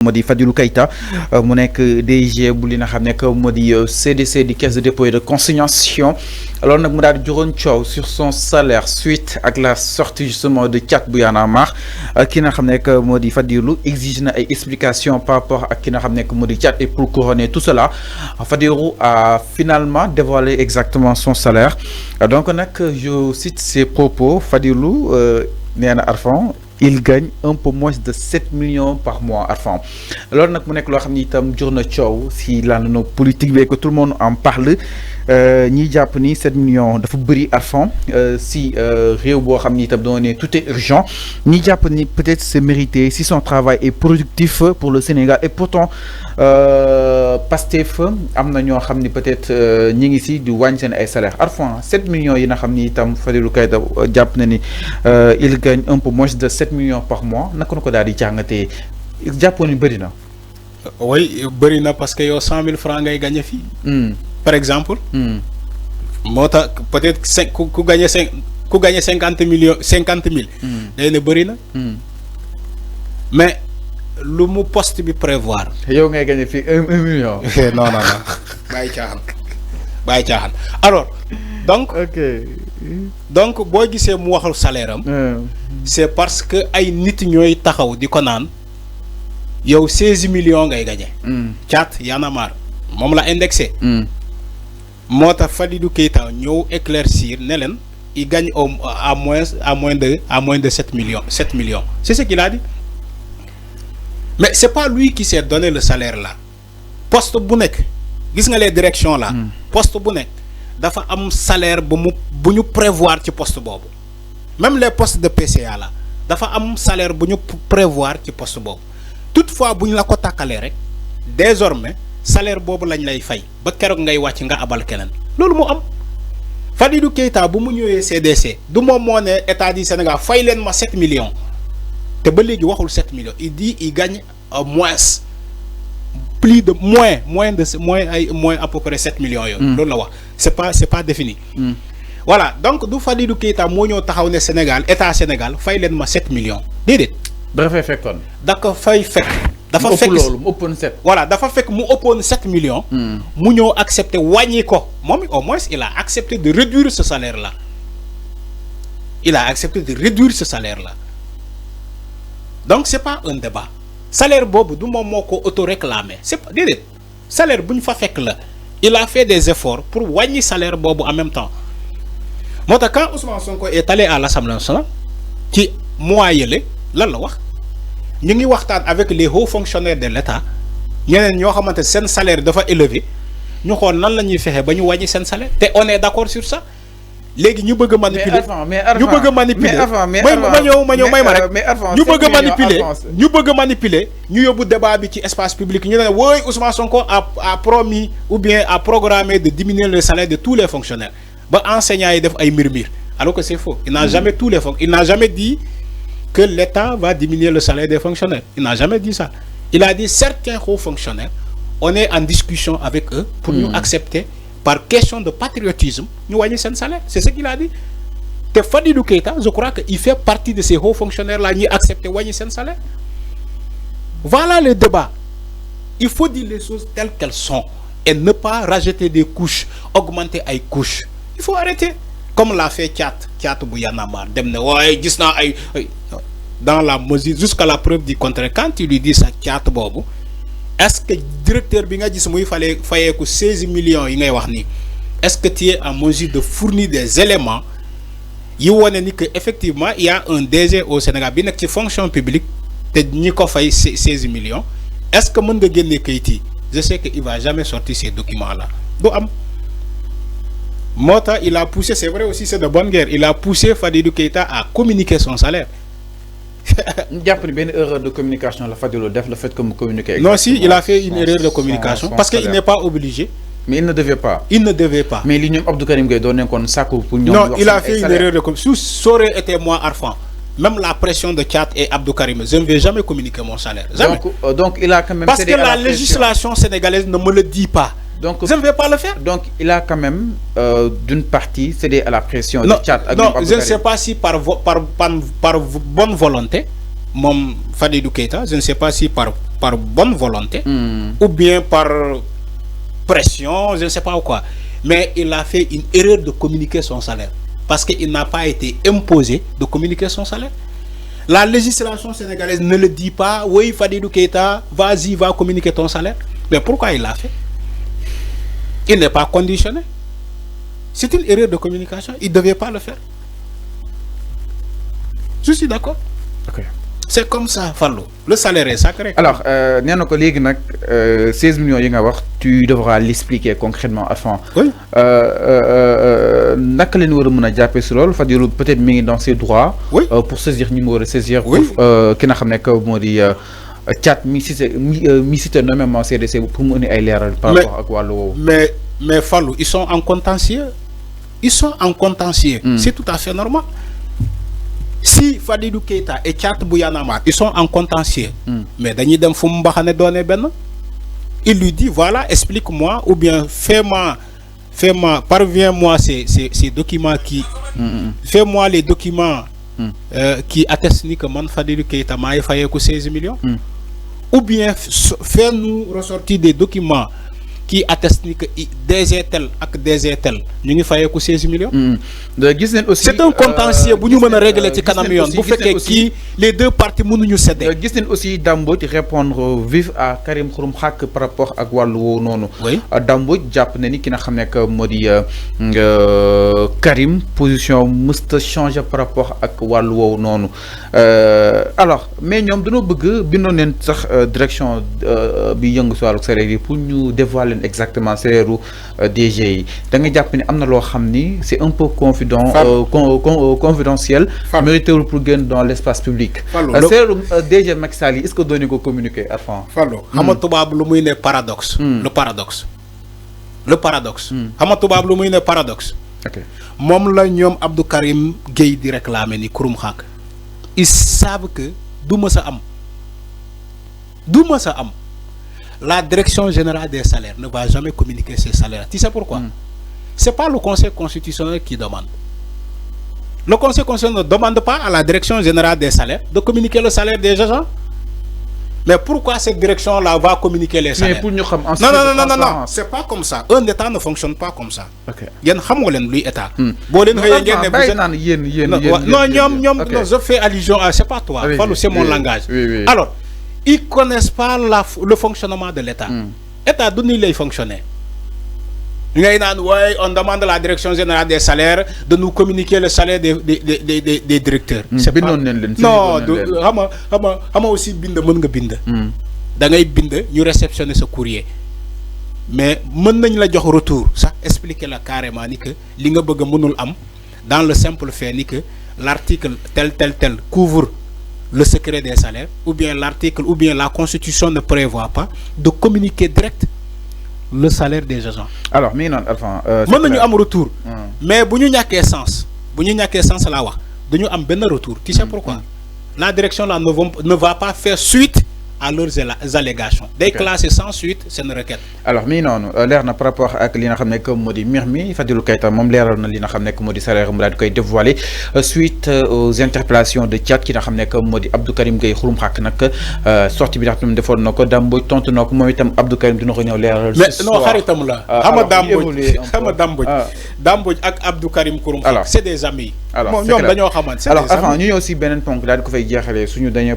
modi Fadilou Keita mu nekk DG bu li nga xam ne moo di CDC di caisse de dépôt et de consignation alors nag mu daal di juróon coow sur son salaire suite ak la sortie justement de Thiat bu Y'en a marre ki nga xam ne moo di Fadilou exige na ay explications par rapport ak ki nga xam ne moo di Thiat et pour couronner tout cela Fadilou a finalement dévoilé exactement son salaire donc nag je cite ses propos Fadilou nee na Arfan il gagne un peu moins de 7 millions par mois Arfan alors nag mu nekk loo xam ni itam jur na coow si làndano politique bi que tout le monde en parle ñiy jàpp ni 7 millions dafa bëri Arfan si réew boo xam ni itam doon ne tout est urgent ñi jàpp ni peut-être c'est mérité si son travail est productif pour le Sénégal et pourtant Pastef am na ñoo xam ni peut-être ñi ngi si di wàññi seen ay salaire Arfan 7 millions yi nga xam ni itam Fadilou Keita jàpp na ni il gagne un peu moins de 7 millions par mois naka na ko daal di jàngatee jàppoon ni bëri na. oui bëri na parce que yow 100 000 francs ngay gagné fii. par exemple. moo tax peut-être ku gagné 50 millions 50 000. day ne bëri na. mais lu mu poste bi prévoir. yow ngay gagné fii 1 million. non bàyyi caaxaan alors donc. ok. donc boo gisee mu waxul salaire am. c'est parce que ay nit ñooy taxaw di ko naan yow 16 millions ngay gagné. Thiat Y'en a marre moom la indexé. moo tax Fadilou Keita ñëw éclaircir ne leen il gagne à moins de 7 millions 7 millions c'est ce qu'il a dit mais c'est pas lui qui s'est donné le salaire là poste bu nekk gis nga les directions là. poste bu nekk dafa am salaire bu ñu prévoir ci poste boobu même les postes de PCA là dafa am salaire bu ñu prévoir ci poste boobu toutefois bu ñu la ko tàkkalee rek désormais salaire boobu lañ lay fay ba keroog ngay wàcc nga abal keneen loolu mu am Fadilou Keita bu mu ñëwee CDC du moom moo ne état du Sénégal fay leen ma 7 millions te ba léegi waxul 7 millions il dit il gagne moins plus de moins à peu près 7 millions yooyu. loolu la wax c'est pas défini. voilà donc du Fadilou Keita moo ñëw taxaw ne Sénégal état Sénégal fay leen ma 7 millions déedéet. dafa fekkoon. dafa fay fekk. dafa fekk loolu mu ëppoon 7. voilà dafa fekk mu ëppoon 7 millions. mu ñëw accepter wàññi ko moom au moins il a accepté de réduire ce salaire là. donc c'est pas un débat salaire boobu du moom moo ko auto réclamé c'est pas déedéet salaire bu ñu fa fekk la il a fait des efforts pour wàññi salaire boobu en même temps moo tax quand Ousmane Sonko est allé à l'Assemblée nationale ci mois yële lan la wax ñu ngi waxtaan avec les hauts fonctionnaires de l'État ñeneen ñoo xamante seen salaire dafa élevé ñu xool nan la ñuy fexe ba ñu wàññi seen salaire te on est d'accord sur ça léegi ñu bëgg a manipuler ñu bëgg a manipuler ñu bëgg a manipuler ñu yóbbu débat bi ci espace public ñu ne wooy Ousmane Sonko a promis ou bien a programmé de diminuer le salaire de tous les fonctionnaires ba enseignants yi def ay mirmir alors que c'est faux il n'a jamais dit que l'État va diminuer le salaire des fonctionnaires il n'a jamais dit ça il a dit certains hauts fonctionnaires on est en discussion avec eux pour nous accepter par question de patriotisme ñu wàññi seen salaire c'est ce qu'il a dit te Fadilou Keita je crois que il fait partie de ces hauts fonctionnaires là ñuy accepter wàññi seen salaire voilà le débat il faut dire les choses telles qu'elles sont et ne pas rajouter des couches augmenter ay couches il faut arrêter comme l'a fait Thiat bu Y'en a marre dem ne waaye gis naa ay dans la mesure jusqu'à la preuve du contraire quand tu lui dis ça Thiat boobu est-ce que directeur bi nga gis muy fayeeku 16 millions yi ngay wax ni est-ce que tu es en mesure de fournir des éléments yi wone ni que effectivement il y a un DG au Sénégal bi nekk ci fonction publique te ñi ko fay 16 millions est-ce que mën nga génne kayit yi je sais que il va jamais sortir ces documents là du am moo tax il a poussé c'est vrai aussi c'est de bonne guerre il a poussé Fadilou Keita à communiquer son salaire. ñu jàpp ni benn erreur de communication la Fadilou def le fait que mu communiquer. non si il a fait une erreur de communication parce que il n'est pas obligé. mais il ne devait pas. mais li ñoom Abdou Karim Gueye doon nekkoon sàkku pour ñoom. non il a fait une erreur de communication su ça aurait été moi Arfan même la pression de Thiat et Abdou Karim je ne vais jamais communiquer mon salaire. jamais donc il a quand même. parce que la législation sénégalaise ne me le dit pas. donc je ne vais pas le faire. donc il a quand même d'une partie cédé à la pression. de Thiat ak non je ne sais pas si par bonne volonté moom Fadilou Keita je ne sais pas si par par bonne volonté, ou bien par pression, je ne sais pas quoi. Mais il a fait une erreur de communiquer son salaire. Parce qu'il n'a pas été imposé de communiquer son salaire. La législation sénégalaise ne le dit pas. Oui, Fadilou Keita, vas-y, va communiquer ton salaire. Mais pourquoi il l'a fait? Il n'est pas conditionné. C'est une erreur de communication. Il ne devait pas le faire. Je suis d'accord. Ok. C'est comme ça, Fallou. Le salaire est sacré. Alors, 16 millions, tu devras l'expliquer concrètement avant. Oui. Peut-être mis dans ses droits. Oui. Pour saisir numéro, saisir. Oui. Qui n'a pas chat nommément CDC pour mener à l'air par rapport à quoi mais Fallou, ils sont en contentieux. Ils sont en contentieux. C'est tout à fait normal. Si Fadilou Keita et Tchat Bouyanama, ils sont en contentieux, mais Danidem Fumbakhane donné ben, il lui dit voilà, explique-moi, ou bien fais-moi, parviens-moi ces documents qui, fais-moi les documents qui attestent que man Fadilou Keita m'a effacé 16 millions, ou bien fais-nous ressortir des documents qui atteste que DG tel ak DG tel ñu ngi fayé ko 16 millions. C'est un contentieux bu ñu mëna régler ci kanam yoon bu féké ki les deux parties mënuñu céder. Gis nañ aussi Dambo di répondre vif à Karim Xurum Xaq par rapport ak walu wo nonu. Dambo japp na ni ki nga xamné que modi Karim position musta changer par rapport ak walu wo nonu. Alors mais ñom dañu bëgg bindon len sax direction bi yëngu ci walu salaire pour ñu dévoiler exactement salaire DG da nga japp ni amna lo xamni c'est un peu confidentiel mérité pour gagner dans l'espace public salaire DG Macky Sall est-ce que donné ko communiquer avant Fallo xama tubab lu muy né paradoxe le paradoxe xama tubab lu muy né paradoxe OK mom la ñom Abdou Karim Gueye di réclamer ni Xurum Xaq ils savent que du mësa am la direction générale des salaires ne va jamais communiquer ses salaires. Tu sais pourquoi? C'est pas le Conseil constitutionnel qui demande. Le Conseil constitutionnel ne demande pas à la direction générale des salaires de communiquer le salaire des agents. Mais pourquoi cette direction-là va communiquer les salaires? Mais pour nous, non. C'est pas comme ça. Un État ne fonctionne pas comme ça. Ok. Je fais allusion à... C'est pas toi. C'est mon langage. Alors, ils ne connaissent pas le fonctionnement de l'État. L'État donne les fonctionnaires. On demande à la direction générale des salaires de nous communiquer le salaire des directeurs. C'est pas... Non, aussi binde mën nga bind. Da ngay bind ñu réceptionner ce courrier. Mais mën nañ la jox retour ça expliquer la carrément ni que li nga bëgg mënul am dans le simple fait ni que l'article tel couvre le secret des salaires, ou bien l'article, ou bien la Constitution ne prévoit pas de communiquer direct le salaire des agents. Alors, mais non, enfin... Nous avons un retour. Mais si nous avons sens, là, nous avons un retour. Tu sais pourquoi? La direction là, ne va pas faire suite à leurs allégations. Dès que là c'est sans suite, c'est une requête. Alors, mais non, l'air n'a par rapport à ce que modi Mirmi, Fadilou Keita, mon l'air n'a li n'a que modi salaire m'a dévoilé suite aux interpellations de Tchad qui n'a que modi Abdou Karim Gueye Xurum Xaq nak sorti bi xam defon nako Dambo tontu nako mom itam Abdou Karim dina ko ñew leral. Mais non xaritam la. Xama Dambo ak Abdou Karim Xurum Xaq c'est des amis. Alors, ñom dañoo xamante. Alors, avant ñu aussi benen ponk dal ko fay jéxalé suñu dañu